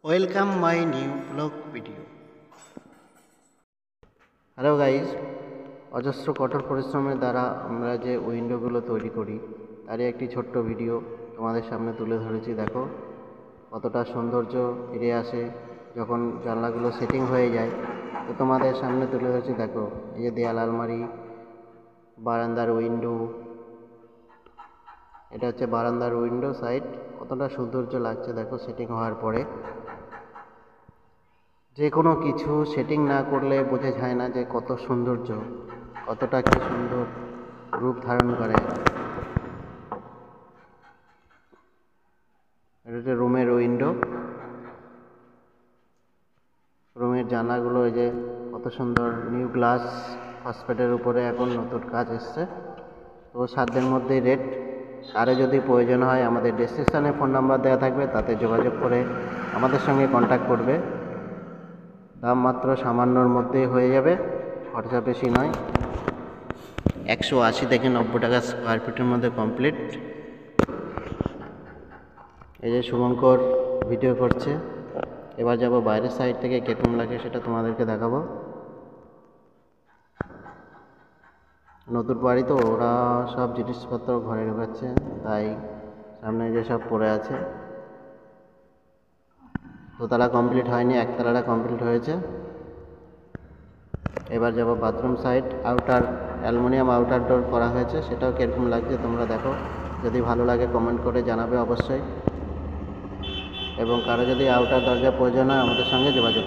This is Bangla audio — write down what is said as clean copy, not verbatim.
Welcome my new blog video. Hello guys, অজস্র কঠোর পরিশ্রমের দ্বারা আমরা যে উইন্ডোগুলো তৈরি করি তারই একটি ছোট্ট ভিডিও তোমাদের সামনে তুলে ধরেছি। দেখো কতটা সৌন্দর্য ফিরে আসে যখন জানলাগুলো সেটিং হয়ে যায়। তো তোমাদের সামনে তুলে ধরেছি। দেখো এই যে দেয়াল আলমারি, বারান্দার উইন্ডো, এটা হচ্ছে বারান্দার উইন্ডো সাইড। কতটা সৌন্দর্য লাগছে দেখো সেটিং হওয়ার পরে। যে কোনো কিছু সেটিং না করলে বোঝা যায় না যে কত সৌন্দর্য, কতটা কি সুন্দর রূপ ধারণ করে। এটা হচ্ছে রুমের উইন্ডো, রুমের জানলাগুলো এই যে কত সুন্দর নিউ গ্লাস ফসফেটের উপরে এখন নতুন কাজ এসছে। তো সাধ্যের মধ্যেই রেট। আরও যদি প্রয়োজন হয় আমাদের ডেসক্রিপশানে ফোন নাম্বার দেওয়া থাকবে, তাতে যোগাযোগ করে আমাদের সঙ্গে কন্ট্যাক্ট করবে। দাম মাত্র সামান্যর মধ্যেই হয়ে যাবে, খরচা বেশি নয়। 180 থেকে 90 টাকা স্কোয়ার ফিটের মধ্যে কমপ্লিট। এই যে শুভঙ্কর ভিডিও করছে। এবার যাব বাইরের সাইড থেকে কেরকম লাগে সেটা তোমাদেরকে দেখাবো। নতুন বাড়ি তো ওরা সব জিনিসপত্র ঘরে ঢোকাচ্ছে, তাই সামনে যেসব পড়ে আছে। দোতলা কমপ্লিট হয়নি, একতলাটা কমপ্লিট হয়েছে। এবার যাব bathroom side. Outer aluminium outer door করা হয়েছে, সেটাও কীরকম লাগছে তোমরা দেখো। যদি ভালো লাগে কমেন্ট করে জানাবে অবশ্যই। এবং কারো যদি আউটার দরজা প্রয়োজন হয় আমাদের সঙ্গে যোগাযোগ